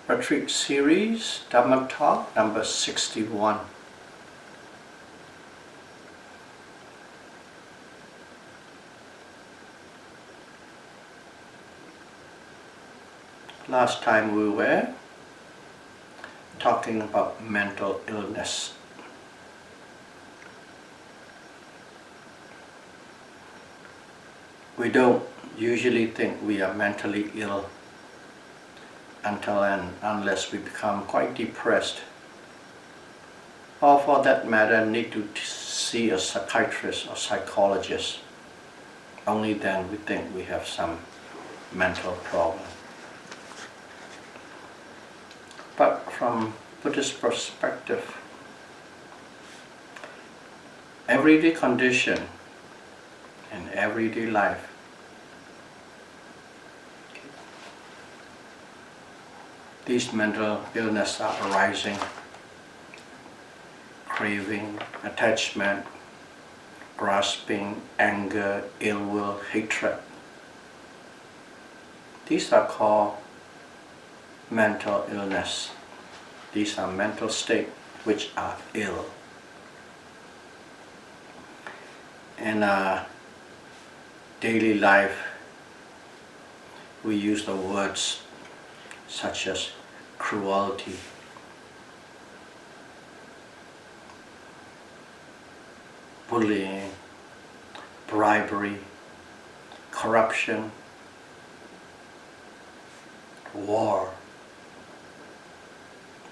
Retreat Series, Dhamma Talk number 61. Last time we were talking about mental illness. We don't usually think we are mentally ill until and unless we become quite depressed, or for that matter need to see a psychiatrist or psychologist. Only then we think we have some mental problem. But from Buddhist perspective, everyday condition in everyday life these mental illnesses are arising: craving, attachment, grasping, anger, ill will, hatred. These are called mental illness. These are mental states which are ill. In our daily life, we use the words such as cruelty, bullying, bribery, corruption, war.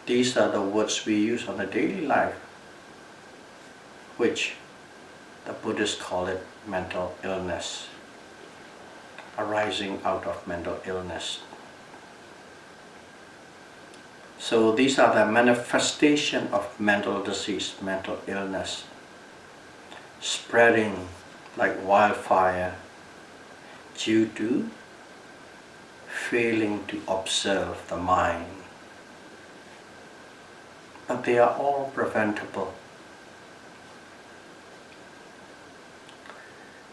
These are the words we use on a daily life, which the Buddhists call it mental illness, arising out of mental illness. So these are the manifestation of mental disease, mental illness, spreading like wildfire due to failing to observe the mind. But they are all preventable.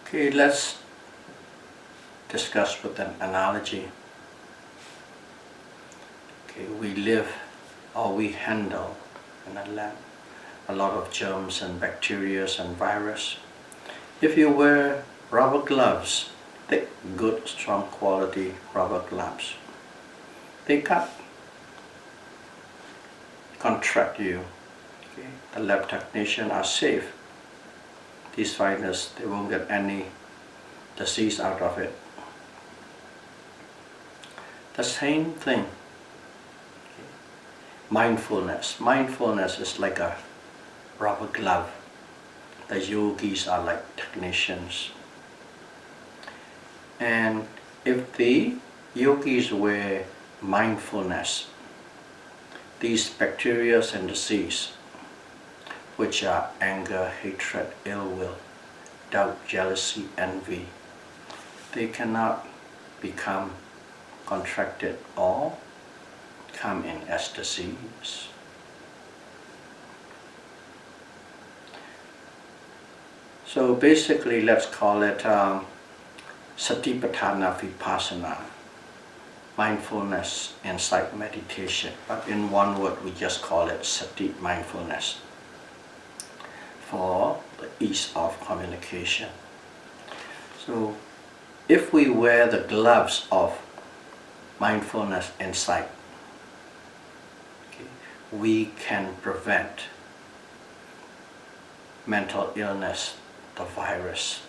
Okay, let's discuss with an analogy. Okay, we live or we handle in a lab a lot of germs and bacteria and virus. If you wear rubber gloves, thick, good, strong quality rubber gloves, they cut, contract you. Okay. The lab technicians are safe. These virus, they won't get any disease out of it. The same thing. Mindfulness. Mindfulness is like a rubber glove. The yogis are like technicians. And if the yogis wear mindfulness, these bacteria and disease, which are anger, hatred, ill will, doubt, jealousy, envy, they cannot become contracted or come in as disease. So basically, let's call it Satipatthana Vipassana, mindfulness, insight, meditation. But in one word, we just call it Sati, mindfulness, for the ease of communication. So if we wear the gloves of mindfulness, insight, we can prevent mental illness, the virus.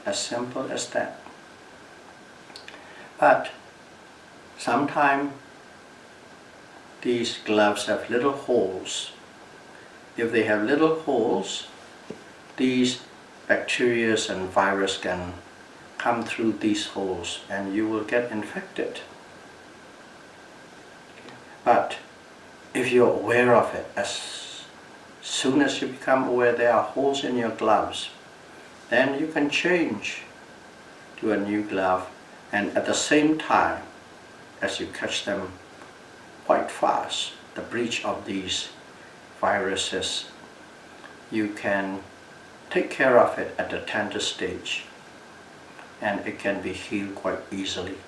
As simple as that. But sometimes these gloves have little holes. If they have little holes, these bacteria and virus can come through these holes and you will get infected. But if you're aware of it, as soon as you become aware there are holes in your gloves, then you can change to a new glove, and at the same time, as you catch them quite fast, the breach of these viruses, you can take care of it at the tender stage, and it can be healed quite easily.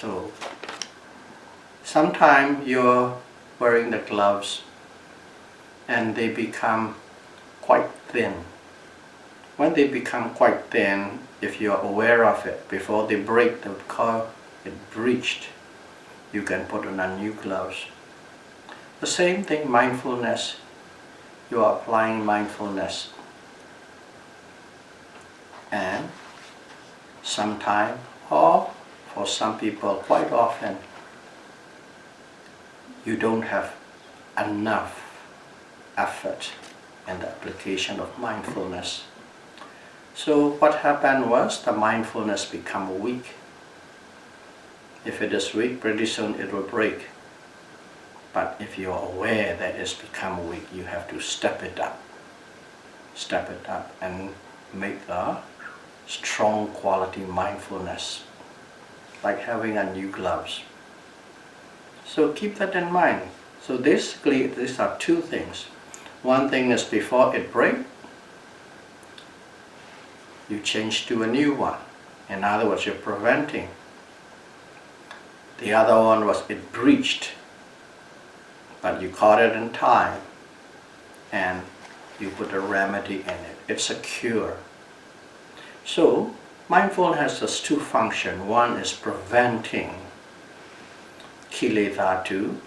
So sometimes you're wearing the gloves and they become quite thin. When they become quite thin, if you're aware of it, before they break, because it breached, you can put on a new gloves. The same thing, mindfulness. You are applying mindfulness. And sometime, or for some people quite often, you don't have enough effort in the application of mindfulness. So what happened was the mindfulness become weak. If it is weak, pretty soon it will break. But if you are aware that it's become weak, you have to step it up and make a strong quality mindfulness, like having a new gloves. So keep that in mind. So basically these are two things. One thing is before it breaks, you change to a new one. In other words, you're preventing. The other one was it breached, but you caught it in time and you put a remedy in it. It's a cure. So mindfulness has two functions. One is preventing kilesa to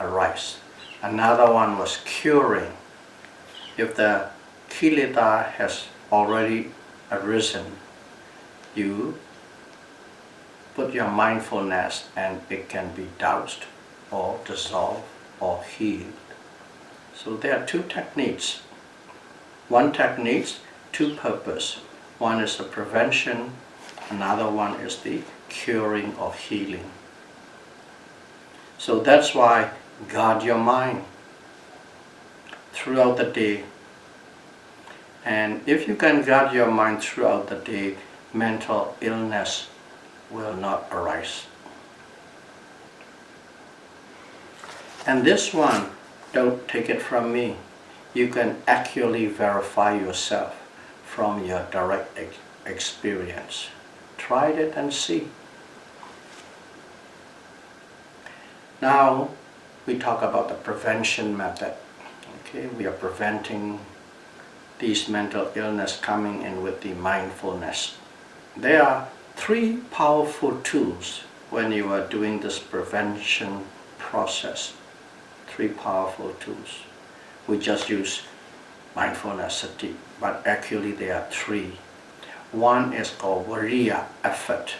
arise. Another one was curing. If the kilesa has already arisen, you put your mindfulness and it can be doused or dissolved or healed. So there are two techniques. One technique, two purposes. One is the prevention, another one is the curing or healing. So that's why guard your mind throughout the day. And if you can guard your mind throughout the day, mental illness will not arise. And this one, don't take it from me. You can accurately verify yourself from your direct experience. Try it and see. Now we talk about the prevention method. Okay, we are preventing these mental illness coming in with the mindfulness. There are three powerful tools when you are doing this prevention process. Three powerful tools. We just use mindfulness, sati, but actually there are three. One is called viriya, effort.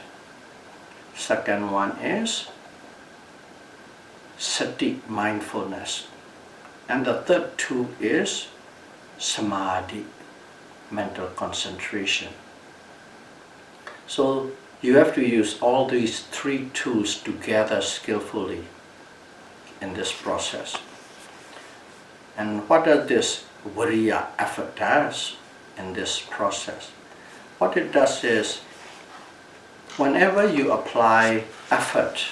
Second one is sati, mindfulness. And the third tool is samadhi, mental concentration. So you have to use all these three tools together skillfully in this process. And what does this viriya, effort, does in this process? What it does is, whenever you apply effort,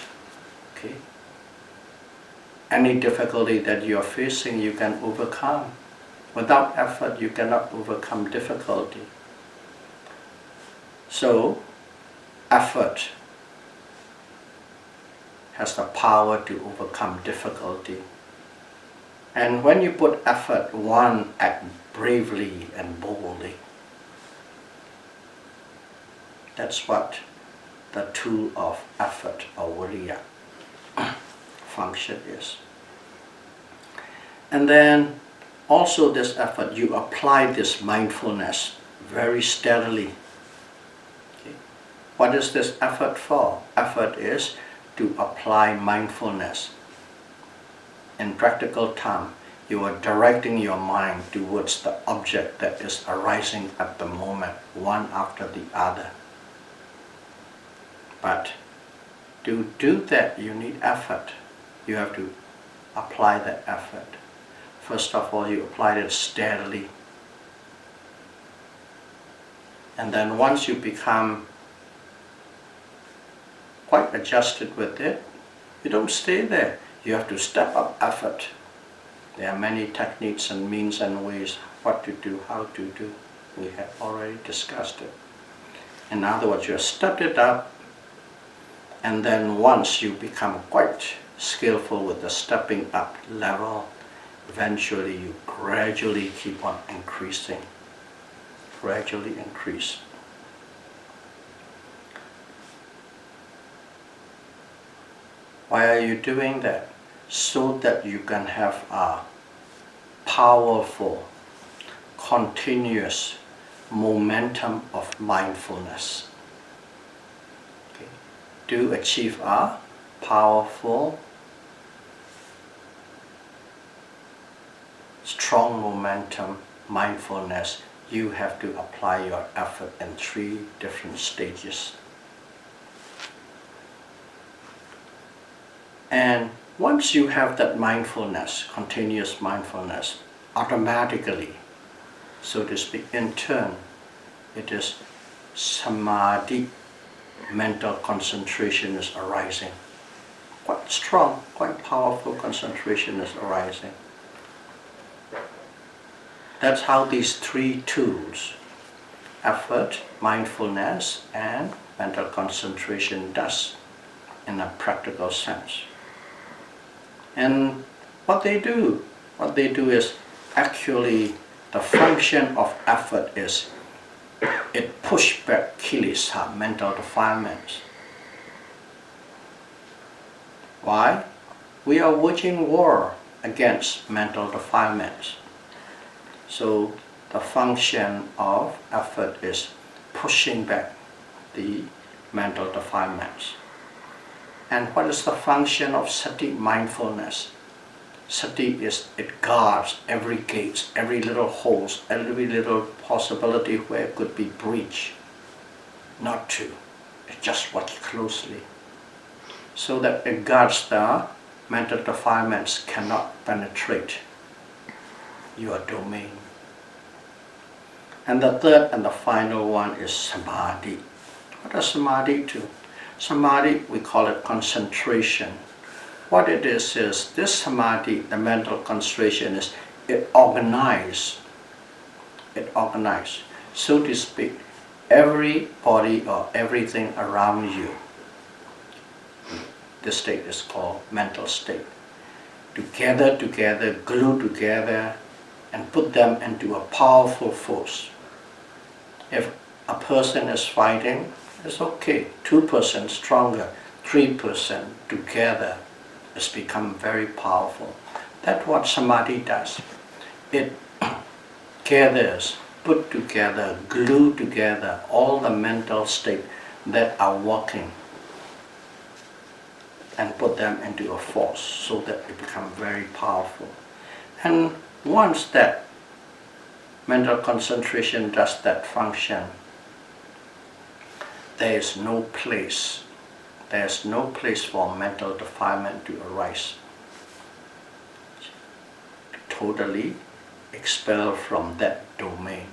okay, any difficulty that you are facing, you can overcome. Without effort, you cannot overcome difficulty. So, effort has the power to overcome difficulty. And when you put effort, one, act bravely and boldly. That's what the tool of effort or viriya function is. And then also this effort, you apply this mindfulness very steadily. Okay. What is this effort for? Effort is to apply mindfulness. In practical terms, you are directing your mind towards the object that is arising at the moment, one after the other. But to do that, you need effort. You have to apply that effort. First of all, you apply it steadily. And then once you become quite adjusted with it, you don't stay there. You have to step up effort. There are many techniques and means and ways what to do, how to do. We have already discussed it. In other words, you have stepped it up And then once you become quite skillful with the stepping up level, eventually you gradually keep on increasing, gradually increase. Why are you doing that? So that you can have a powerful, continuous momentum of mindfulness. Okay. To achieve a powerful, strong momentum mindfulness, you have to apply your effort in 3 different stages. And once you have that mindfulness, continuous mindfulness, automatically, so to speak, in turn, it is samadhi, mental concentration is arising. Quite strong, quite powerful concentration is arising. That's how these 3 tools, effort, mindfulness, and mental concentration does in a practical sense. And what they do is actually the function of effort is it pushes back kilesa, mental defilements. Why? We are waging war against mental defilements. So the function of effort is pushing back the mental defilements. And what is the function of sati, mindfulness? Sati is, it guards every gate, every little holes, every little possibility where it could be breached. Not to, it just watch closely. So that it guards the mental defilements cannot penetrate your domain. And the third and the final one is samadhi. What does samadhi do? Samadhi, we call it concentration. What it is this samadhi, the mental concentration is, it organizes, so to speak, every body or everything around you. This state is called mental state. Together, glue together, and put them into a powerful force. If a person is fighting, it's okay. 2% stronger, 3% together, it's become very powerful. That's what samadhi does. It gathers, put together, glue together all the mental states that are working and put them into a force so that it becomes very powerful. And once that mental concentration does that function, there is no place for mental defilement to arise. Totally expel from that domain.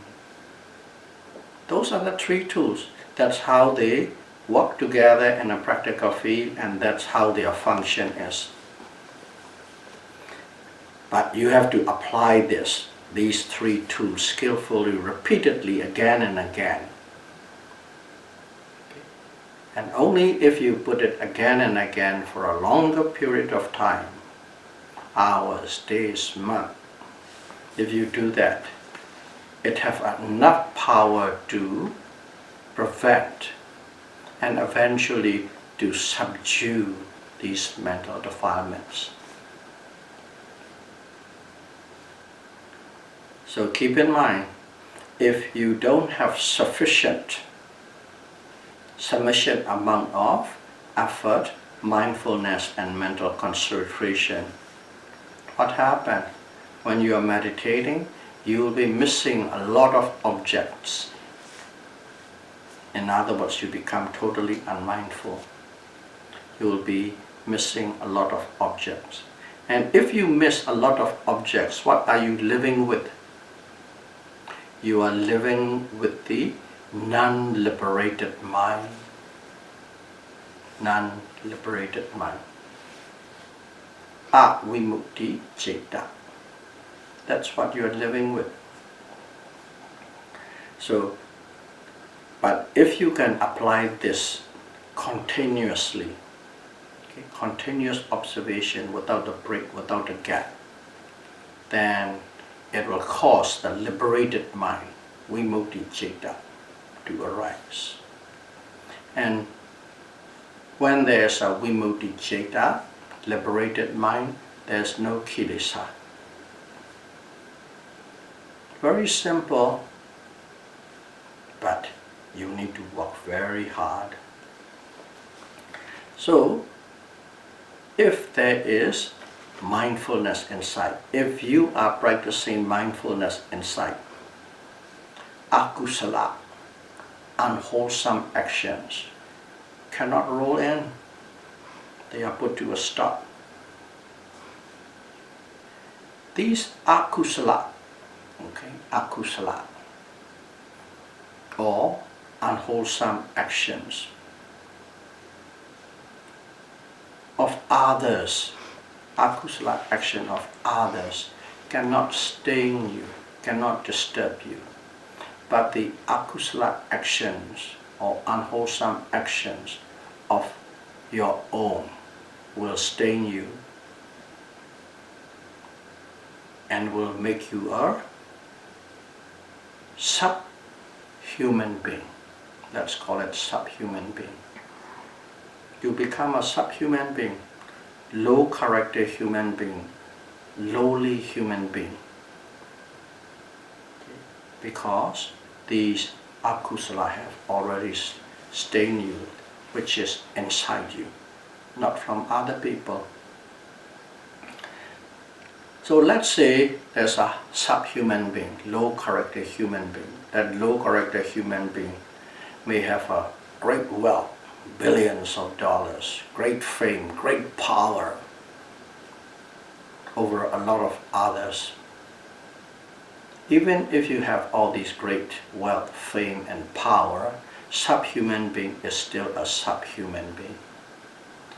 Those are the 3 tools. That's how they work together in a practical field, and that's how their function is. But you have to apply these 3 tools skillfully, repeatedly, again and again. And only if you put it again and again for a longer period of time, hours, days, months, if you do that, it has enough power to prevent and eventually to subdue these mental defilements. So keep in mind, if you don't have sufficient amount of effort, mindfulness, and mental concentration, what happens? When you are meditating, you will be missing a lot of objects. In other words, you become totally unmindful. You will be missing a lot of objects. And if you miss a lot of objects, what are you living with? You are living with the non-liberated mind. Non-liberated mind. Avimukti ceta. That's what you are living with. So, but if you can apply this continuously, okay, continuous observation without a break, without a gap, then it will cause the liberated mind, vimutti-citta, to arise. And when there's a vimutti-citta, liberated mind, there's no kilesa. Very simple, but you need to work very hard. So, if there is mindfulness inside, if you are practicing mindfulness inside, akusala, unwholesome actions, cannot roll in. They are put to a stop. These akusala, okay, akusala, or unwholesome actions of others, akusala action of others cannot stain you, cannot disturb you. But the akusala actions or unwholesome actions of your own will stain you and will make you a subhuman being. Let's call it subhuman being. You become a subhuman being, low character human being, lowly human being. Because these akusala have already stained you, which is inside you, not from other people. So let's say there's a subhuman being, low character human being. That low character human being may have a great wealth, billions of dollars, great fame, great power over a lot of others. Even if you have all these great wealth, fame and power, subhuman being is still a subhuman being.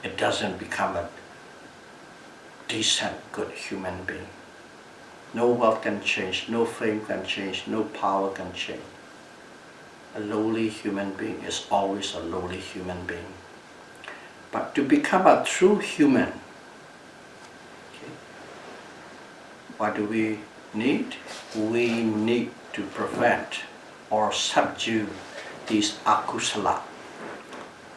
It doesn't become a decent, good human being. No wealth can change, no fame can change, no power can change. A lowly human being is always a lowly human being. But to become a true human, okay, what do we need? We need to prevent or subdue these akusala,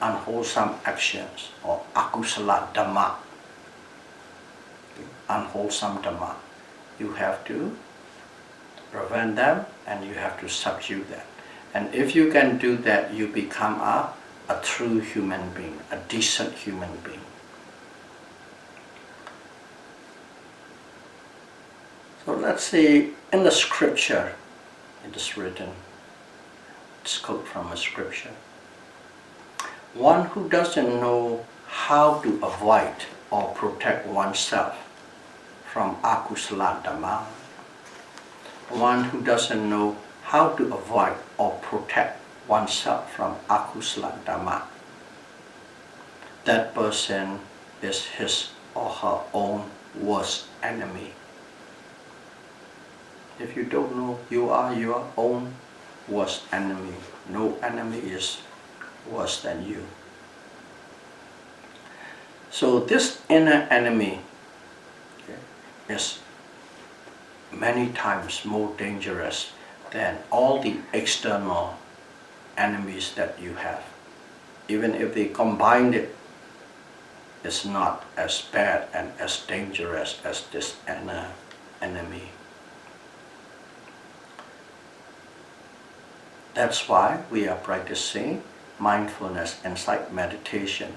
unwholesome actions, or akusala Dhamma, unwholesome Dhamma. You have to prevent them and you have to subdue them. And if you can do that, you become a true human being, a decent human being. So let's see, in the scripture, it is written, it's quote from a scripture. One who doesn't know how to avoid or protect oneself from akusala Dhamma, one who doesn't know how to avoid or protect oneself from akusala Dhamma, that person is his or her own worst enemy. If you don't know, you are your own worst enemy. No enemy is worse than you. So this inner enemy, okay, is many times more dangerous than all the external enemies that you have. Even if they combined it, it's not as bad and as dangerous as this inner enemy. That's why we are practicing mindfulness insight meditation.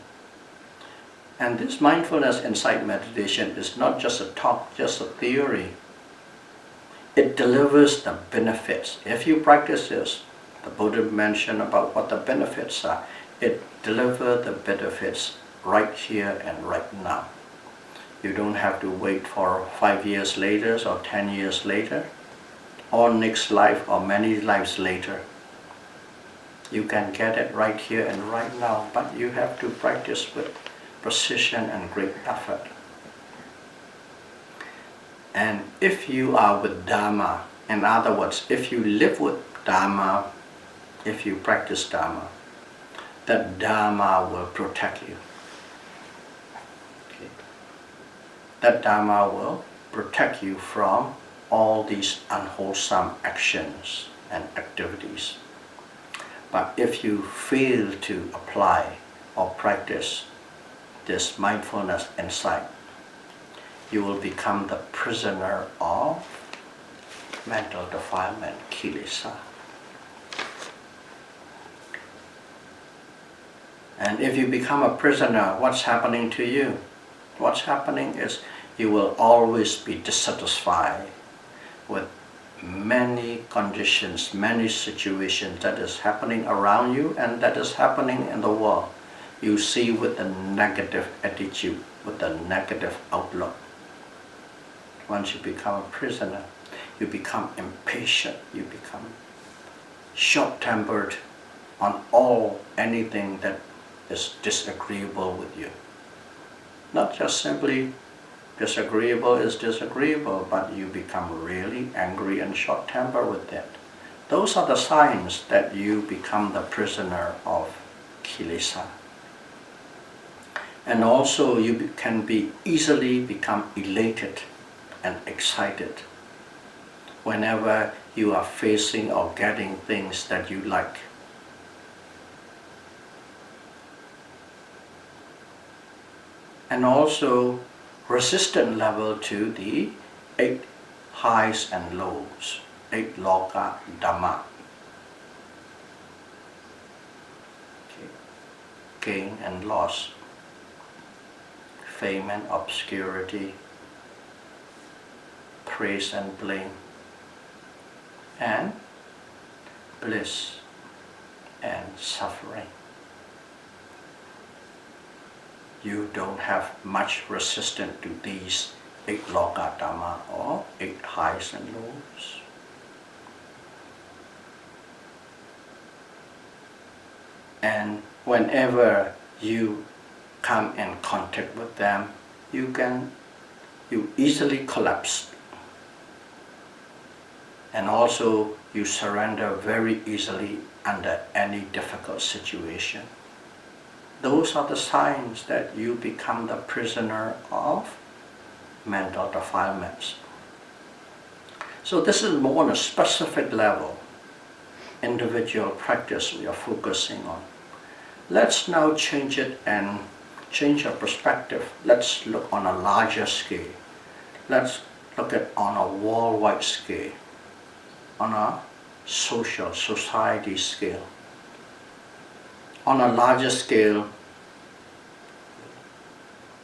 And this mindfulness insight meditation is not just a talk, just a theory. It delivers the benefits. If you practice this, the Buddha mentioned about what the benefits are. It delivers the benefits right here and right now. You don't have to wait for 5 years later or 10 years later, or next life or many lives later. You can get it right here and right now, but you have to practice with precision and great effort. And if you are with Dhamma, in other words, if you live with Dhamma, if you practice Dhamma, that Dhamma will protect you. Okay. That Dhamma will protect you from all these unwholesome actions and activities. But if you fail to apply or practice this mindfulness insight, you will become the prisoner of mental defilement, kilesa. And if you become a prisoner, what's happening to you? What's happening is you will always be dissatisfied with many conditions, many situations that is happening around you and that is happening in the world. You see with a negative attitude, with a negative outlook. Once you become a prisoner, you become impatient, you become short-tempered on anything that is disagreeable with you. Not just simply disagreeable is disagreeable, but you become really angry and short-tempered with it. Those are the signs that you become the prisoner of kilesa. And also you can be easily become elated and excited whenever you are facing or getting things that you like. And also resistant level to the 8 highs and lows, 8 loka Dhamma. Okay. Gain and loss, fame and obscurity, praise and blame, and bliss and suffering. You don't have much resistance to these 8 loka Dhamma or 8 highs and lows. And whenever you come in contact with them, you easily collapse. And also you surrender very easily under any difficult situation. Those are the signs that you become the prisoner of mental defilements. So this is more on a specific level, individual practice we are focusing on. Let's now change it and change our perspective. Let's look on a larger scale. Let's look at on a worldwide scale, on a society scale. On a larger scale,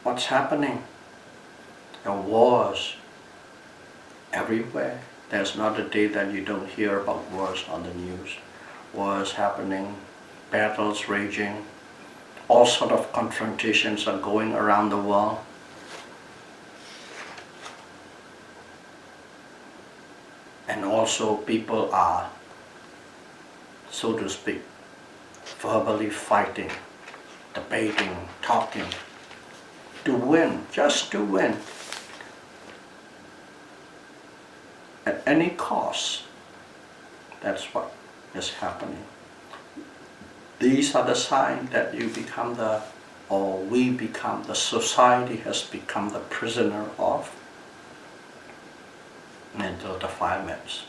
what's happening? There are wars everywhere. There's not a day that you don't hear about wars on the news. Wars happening, battles raging, all sort of confrontations are going around the world. And also people are, so to speak, verbally fighting, debating, talking, to win, just to win, at any cost. That's what is happening. These are the signs that you become we become, the society has become the prisoner of mental defilements.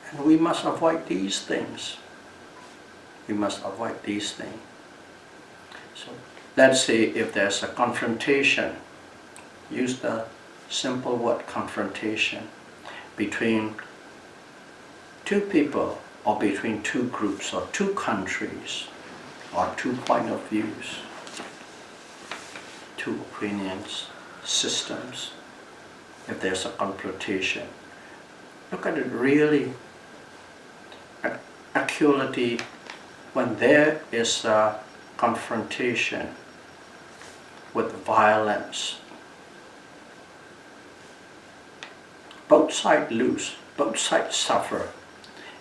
And we must avoid these things. We must avoid these things. So let's say if there's a confrontation, use the simple word confrontation between 2 people or between 2 groups or 2 countries or 2 point of views, 2 opinions, systems. If there's a confrontation, look at it really accurately. When there is a confrontation with violence, both sides lose, both sides suffer.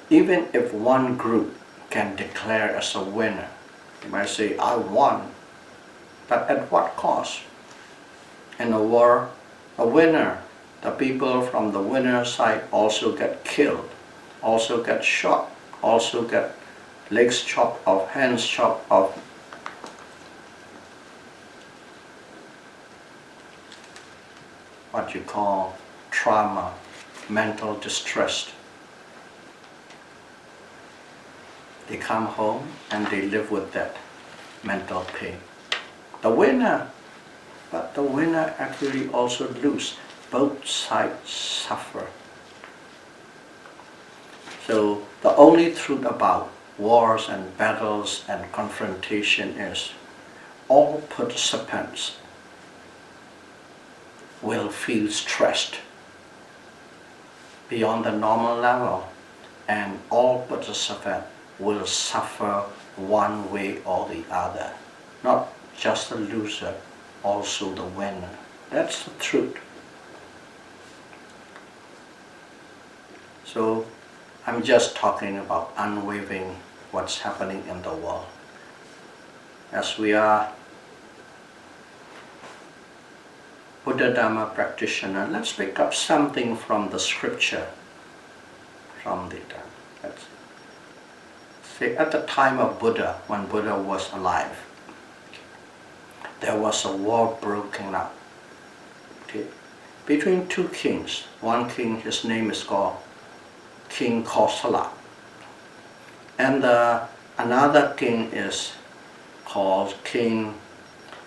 Even if one group can declare as a winner, you might say, I won, but at what cost? In a war, a winner, the people from the winner side also get killed, also get shot, also get legs chopped off, hands chopped off, what you call trauma, mental distress. They come home and they live with that mental pain. The winner actually also lose. Both sides suffer. So the only truth about wars and battles and confrontation is all participants will feel stressed beyond the normal level, and all participants will suffer one way or the other. Not just the loser, also the winner. That's the truth. So I'm just talking about unwavering what's happening in the world. As we are Buddha Dhamma practitioner, let's pick up something from the scripture, from the Dhamma. Let's say at the time of Buddha, when Buddha was alive, there was a war broken out between two kings. One king, his name is called King Kosala, and another king is called King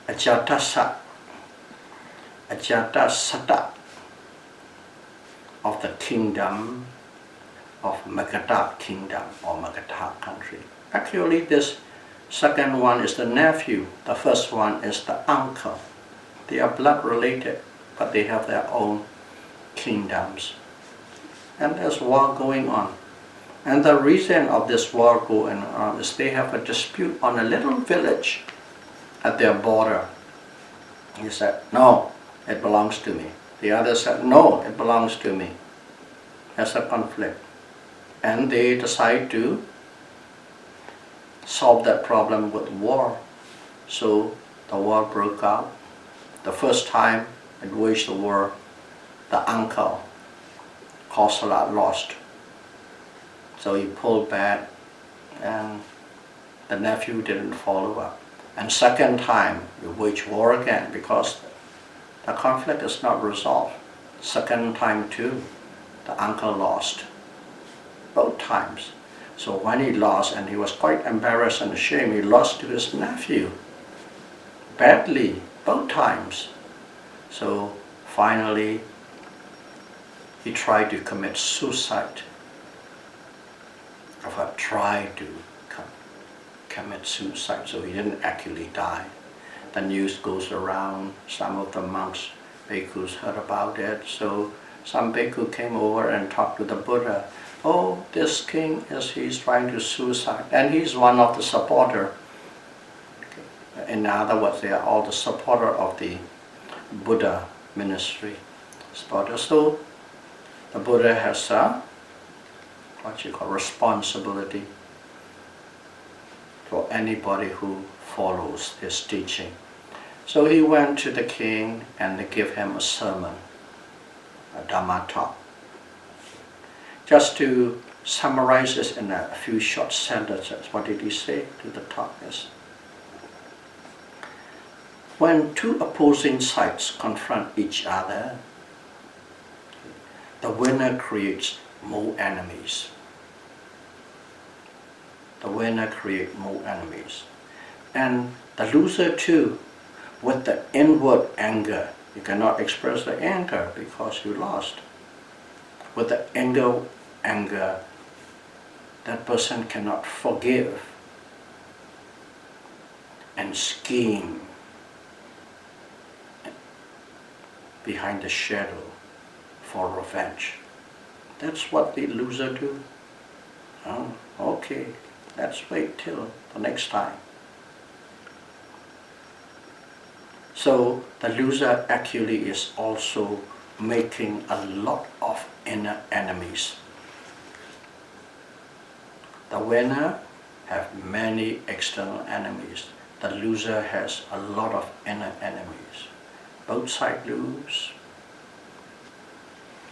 Ajatasatha of the kingdom of Magadha kingdom or Magadha country. Actually, this second one is the nephew, the first one is the uncle. They are blood related, but they have their own kingdoms. And there's war going on. And the reason of this war going on is they have a dispute on a little village at their border. He said, no, it belongs to me. The other said, no, it belongs to me. There's a conflict. And they decide to solve that problem with war. So the war broke out. The first time it waged the war, the uncle, Kosala, lost. So he pulled back and the nephew didn't follow up. And second time, you wage war again because the conflict is not resolved. Second time too, the uncle lost. Both times. So when he lost, and he was quite embarrassed and ashamed, he lost to his nephew. Badly, both times. So finally, he tried to commit suicide. Tried to commit suicide, so he didn't actually die. The news goes around, some of the monks, bhikkhus heard about it, so some bhikkhu came over and talked to the Buddha. Oh, this king, he's trying to suicide, and he's one of the supporter. In other words, they are all the supporter of the Buddha ministry. So the Buddha has what you call responsibility for anybody who follows his teaching. So he went to the king and they gave him a sermon, a Dhamma talk. Just to summarize this in a few short sentences, what did he say to the talk is, when two opposing sides confront each other, the winner creates more enemies. The winner creates more enemies. And the loser too, with the inward anger. You cannot express the anger because you lost. With the anger, that person cannot forgive and scheme behind the shadow for revenge. That's what the loser do. Oh, okay, let's wait till the next time. So the loser actually is also making a lot of inner enemies. The winner have many external enemies. The loser has a lot of inner enemies. Both sides lose.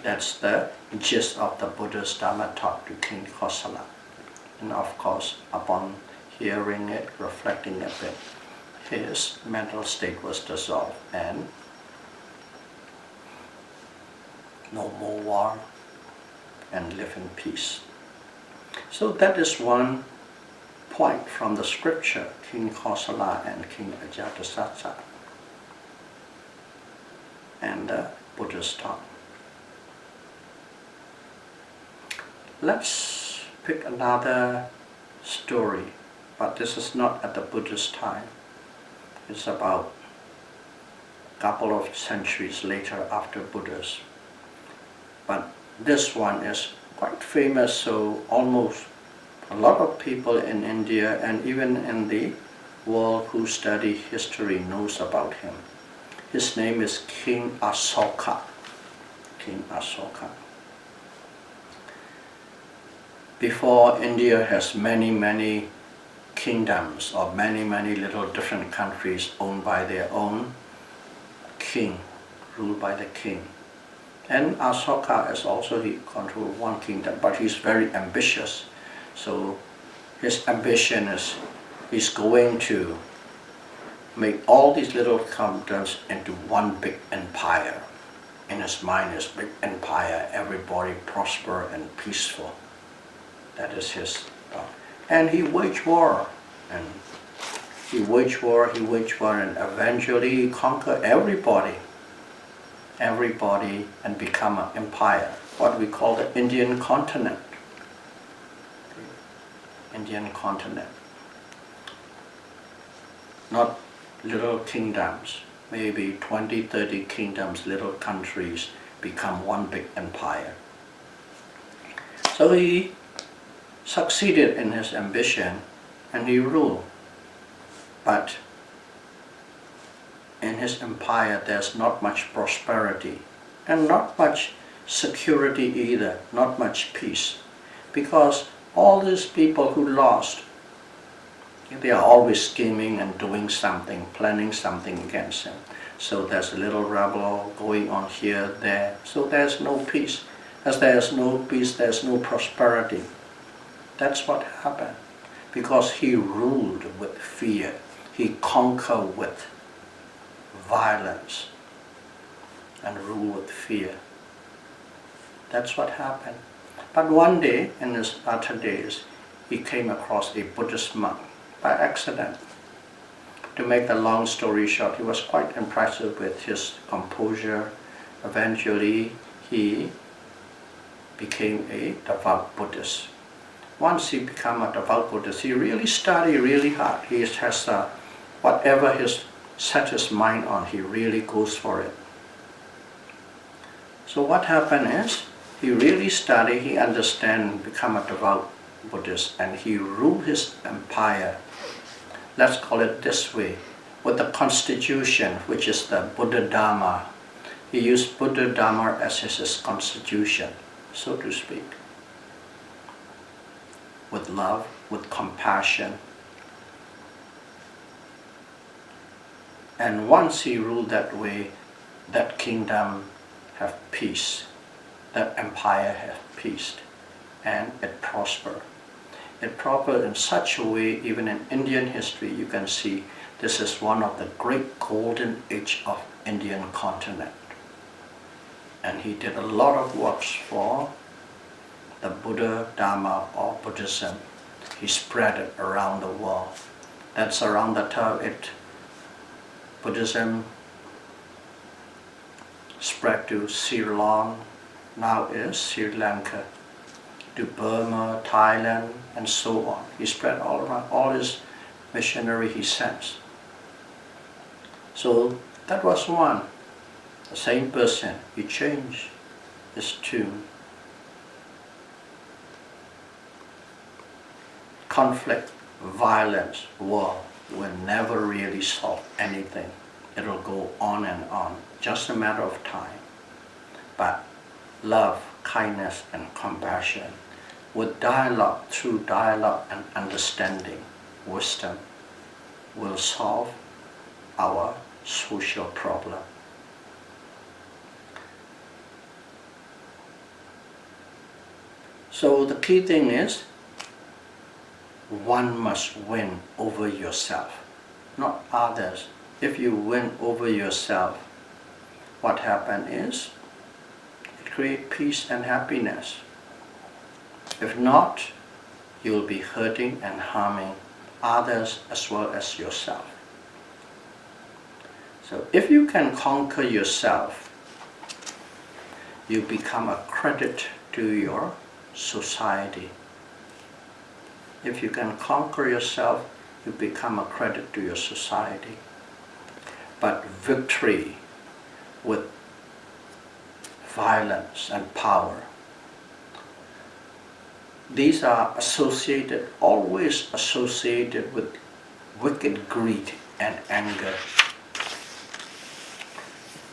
That's the gist of the Buddha's Dhamma talk to King Kosala. And of course, upon hearing it, reflecting a bit, his mental state was dissolved and no more war, and live in peace. So that is one point from the scripture, King Kosala and King Ajatasattu, and the Buddha's taught. Let's pick another story, but this is not at the Buddha's time. It's about a couple of centuries later after Buddha's. But this one is quite famous, so almost a lot of people in India and even in the world who study history knows about him. His name is King Asoka. King Asoka. Before, India has many kingdoms or many little different countries owned by their own king, ruled by the king. And Asoka is also, he controlled one kingdom, but he's very ambitious. So his ambition is he's going to make all these little kingdoms into one big empire. In his mind, this big empire, everybody prosper and peaceful. That is his thought. And he waged war, and he waged war, and eventually he conquered everybody, and become an empire, what we call the Indian continent. Indian continent. Not little kingdoms, maybe 20, 30 kingdoms, little countries become one big empire. So he succeeded in his ambition and he ruled. But in his empire there's not much prosperity and not much security either, not much peace. Because all these people who lost, they are always scheming and doing something, planning something against him. So there's a little rebel going on here, there. So there's no peace. As there's no peace, there's no prosperity. That's what happened. Because he ruled with fear. He conquered with violence and ruled with fear. That's what happened. But one day, in his latter days, he came across a Buddhist monk by accident. To make a long story short, he was quite impressed with his composure. Eventually, he became a devout Buddhist. Once he became a devout Buddhist, he really studied really hard. He has whatever he set his mind on, he really goes for it. So what happened is, he really studied, he understand, become a devout Buddhist, and he ruled his empire, let's call it this way, with the constitution, which is the Buddha Dhamma. He used Buddha Dhamma as his constitution, so to speak. With love, with compassion. And once he ruled that way, that kingdom have peace, that empire have peace, and it prospered. It prospered in such a way, even in Indian history, you can see this is one of the great golden age of Indian continent. And he did a lot of works for the Buddha Dhamma or Buddhism. He spread it around the world. That's around the time Buddhism spread to Ceylon, now is Sri Lanka, to Burma, Thailand, and so on. He spread all around, all his missionary he sent. So that was one. The same person, he changed his tune. Conflict, violence, war will never really solve anything. It'll go on and on, just a matter of time. But love, kindness, and compassion, with dialogue, through dialogue and understanding, wisdom, will solve our social problem. So the key thing is, one must win over yourself, not others. If you win over yourself, what happens is, it create peace and happiness. If not, you'll be hurting and harming others as well as yourself. So if you can conquer yourself, you become a credit to your society. If you can conquer yourself, you become a credit to your society. But victory with violence and power, these are associated, always associated with wicked greed and anger.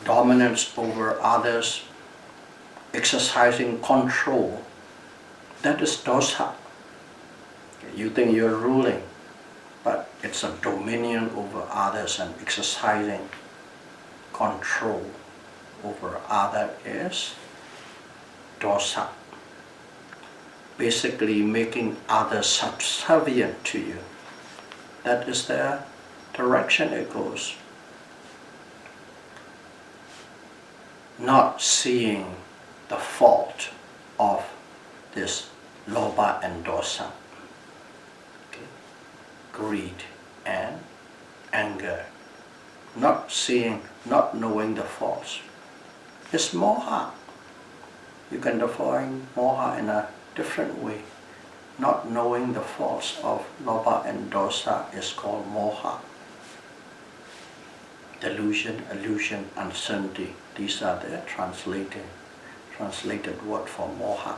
Dominance over others, exercising control, that is dosa. You think you're ruling, but it's a dominion over others and exercising control over others is dosa. Basically making others subservient to you. That is the direction it goes. Not seeing the fault of this lobha and dosa. Okay. Greed and anger. Not seeing, not knowing the faults. It's moha. You can define moha in a different way. Not knowing the faults of lobha and dosa is called moha. Delusion, illusion, uncertainty. These are the translated word for moha.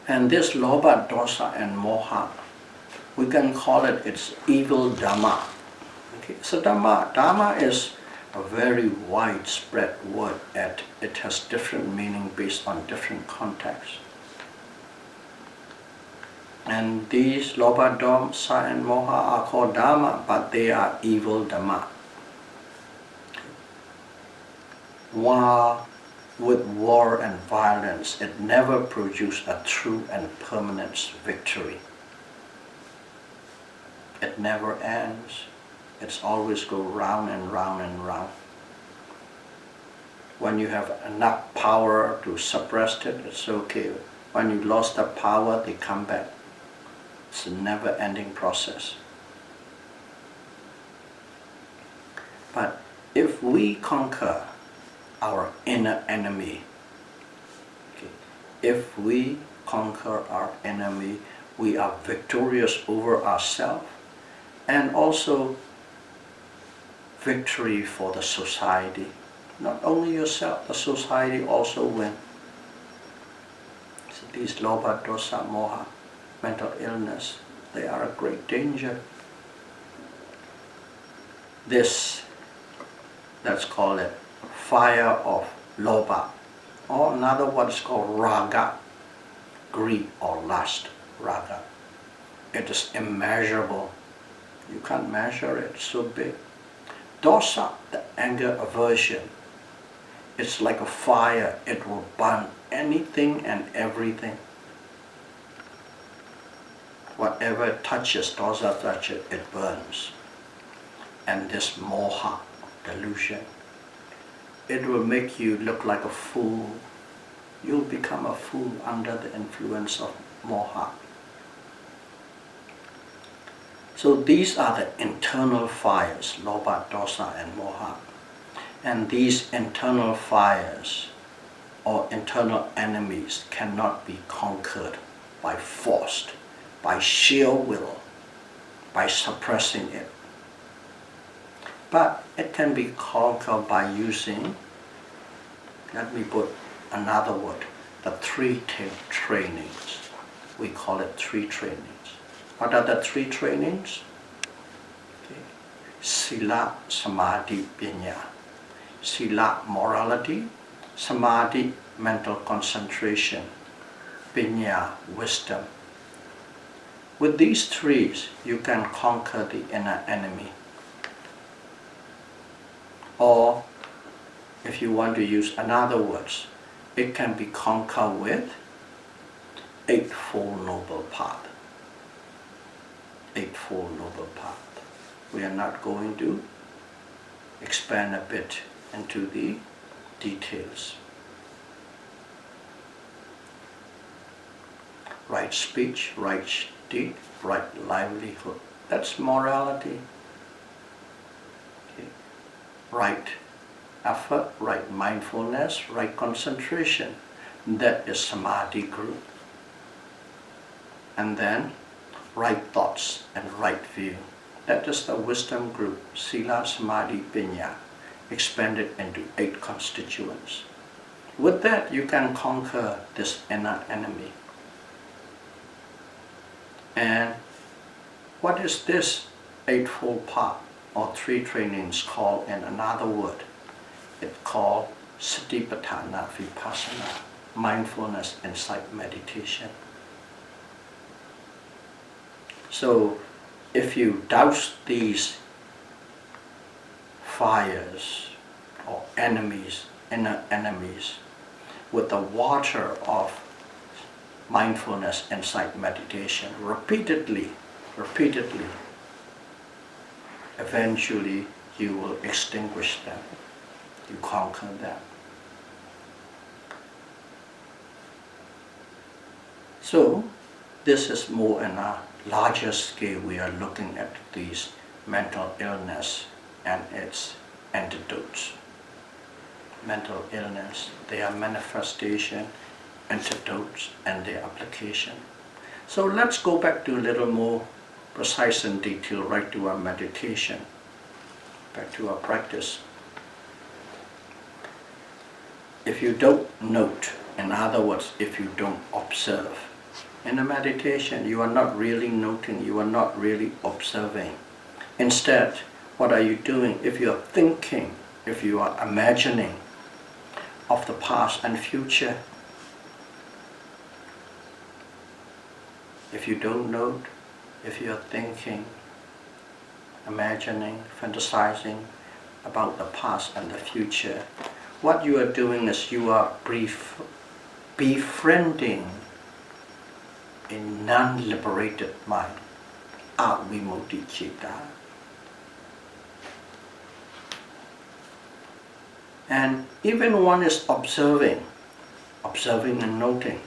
And this lobha, dosa and moha, we can call it its evil Dhamma. Okay? So Dhamma is a very widespread word. It has different meaning based on different contexts. And these lobha, dosa and moha are called Dhamma, but they are evil Dhamma. With war and violence, it never produced a true and permanent victory. It never ends. It's always go round and round and round. When you have enough power to suppress it, it's okay. When you lost the power, they come back. It's a never-ending process. But if we conquer our inner enemy, okay, if we conquer our enemy, we are victorious over ourselves, and also victory for the society. Not only yourself, the society also win. So these lobha, dosa, moha, mental illness, they are a great danger. This, let's call it fire of lobha, or another one is called raga, greed or lust, raga. It is immeasurable. You can't measure it, it's so big. Dosa, the anger, aversion, it's like a fire. It will burn anything and everything. Whatever it touches, dosa touches, it burns. And this moha, delusion, it will make you look like a fool. You'll become a fool under the influence of moha. So these are the internal fires, lobha, dosa and moha. And these internal fires or internal enemies cannot be conquered by force, by sheer will, by suppressing it. But it can be conquered by using, let me put another word, the three trainings. We call it three trainings. What are the three trainings? Okay. Sila, Samadhi, Panya. Sila, morality. Samadhi, mental concentration. Panya, wisdom. With these three, you can conquer the inner enemy. Or, if you want to use another words, it can be conquered with Eightfold Noble Path. Eightfold Noble Path. We are not going to expand a bit into the details. right speech, right deed, right livelihood. That's morality. Okay. Right effort, right mindfulness, right concentration. That is samadhi group. And then right thoughts and right view. That is the wisdom group, Sila, Samadhi, Pinya, expanded into 8 constituents. With that, you can conquer this inner enemy. And what is this eightfold path or 3 trainings called in another word? It's called Satipatthana, Vipassana, mindfulness, insight, meditation. So, if you douse these fires or enemies, inner enemies, with the water of mindfulness, insight, meditation, repeatedly, eventually you will extinguish them. You conquer them. So, this is more in a larger scale. We are looking at these mental illness and its antidotes. Mental illness, their manifestation, antidotes, and their application. So let's go back to a little more precise and detail, right to our meditation, back to our practice. If you don't note, in other words, if you don't observe, in a meditation you are not really noting, you are not really observing. Instead, what are you doing? If you are thinking, if you are imagining of the past and future, if you don't note, if you are thinking, imagining, fantasizing about the past and the future, what you are doing is you are befriending a non-liberated mind, avimukti citta. And even one is observing and noting.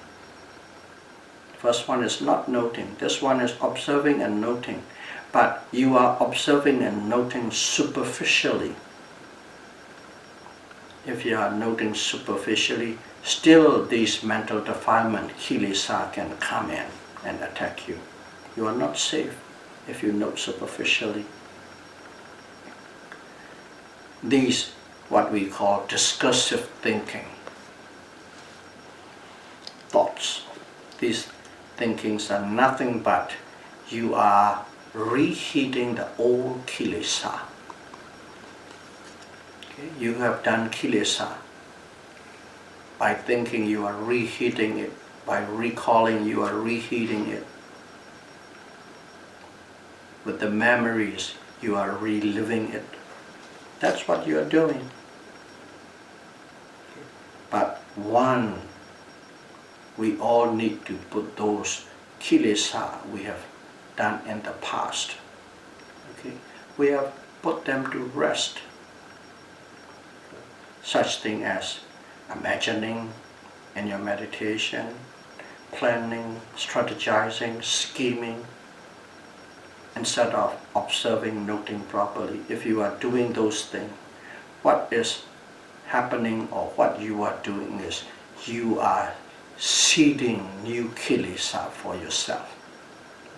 First one is not noting, this one is observing and noting, but you are observing and noting superficially. If you are noting superficially, still these mental defilement, kilesa, can come in and attack you. You are not safe if you note superficially. These, what we call discursive thinking, thoughts, these thinkings are nothing but you are reheating the old kilesa. You have done kilesa. By thinking you are reheating it. By recalling you are reheating it. With the memories you are reliving it. That's what you are doing. But one, we all need to put those kilesa we have done in the past. Okay? We have put them to rest. Such thing as imagining in your meditation, planning, strategizing, scheming, instead of observing, noting properly. If you are doing those things, what is happening or what you are doing is you are seeding new kilesa for yourself.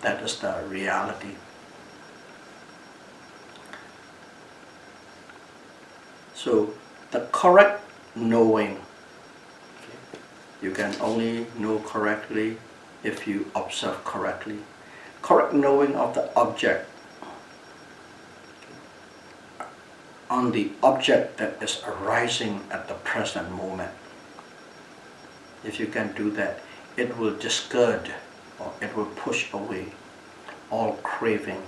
That is the reality. So, the correct knowing, you can only know correctly if you observe correctly. Correct knowing of the object, on the object that is arising at the present moment. If you can do that, it will discard or it will push away all craving.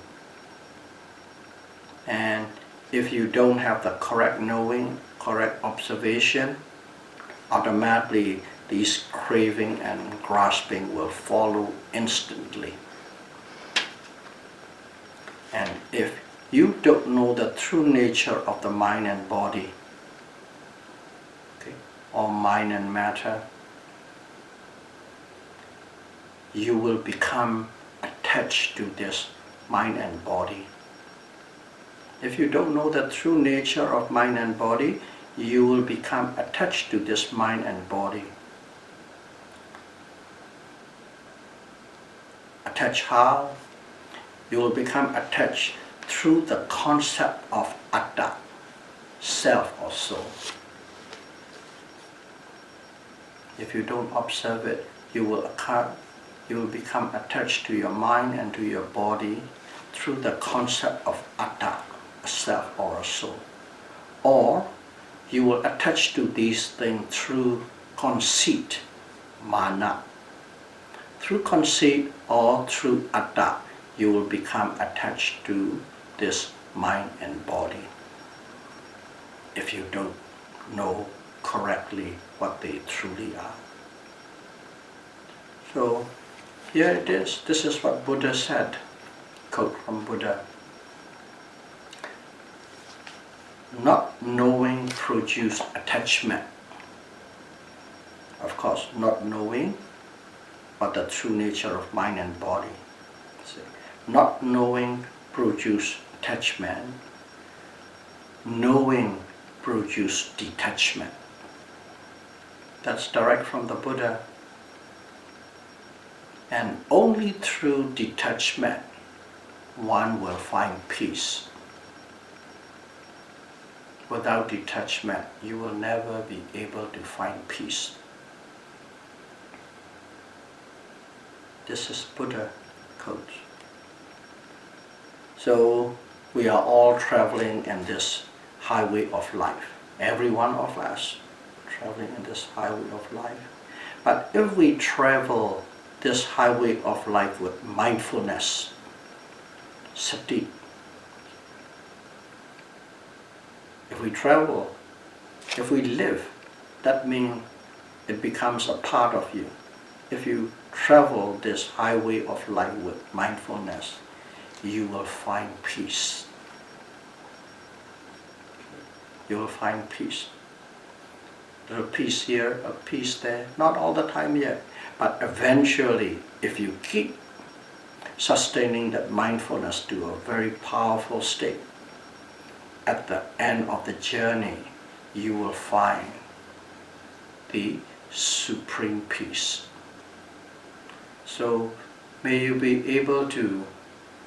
And if you don't have the correct knowing, correct observation, automatically these craving and grasping will follow instantly. And if you don't know the true nature of the mind and body, okay, or mind and matter, you will become attached to this mind and body. If you don't know the true nature of mind and body, you will become attached to this mind and body. Attached how? You will become attached through the concept of atta, self or soul. If you don't observe it, you will become attached to your mind and to your body through the concept of atta, a self or a soul. Or you will attach to these things through conceit, mana. Through conceit or through atta, you will become attached to this mind and body. If you don't know correctly what they truly are. So here it is. This is what Buddha said. Quote from Buddha. Not knowing produces attachment. Of course, not knowing what the true nature of mind and body. See, not knowing produces attachment. Knowing produces detachment. That's direct from the Buddha. And only through detachment one will find peace. Without detachment, you will never be able to find peace. This is Buddha quote. So we are all traveling in this highway of life. Every one of us traveling in this highway of life. But if we travel this highway of life with mindfulness, sati, if we travel, if we live, that means it becomes a part of you. If you travel this highway of life with mindfulness, you will find peace. You will find peace. There's a peace here, a peace there, not all the time yet, but eventually, if you keep sustaining that mindfulness to a very powerful state, at the end of the journey, you will find the supreme peace. So may you be able to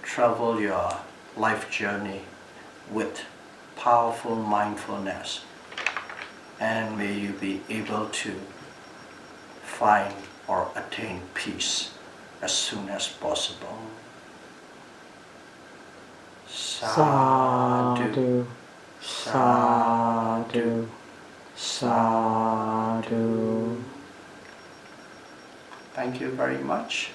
travel your life journey with powerful mindfulness, and may you be able to find or attain peace as soon as possible. Sadhu, sadhu, sadhu. Thank you very much.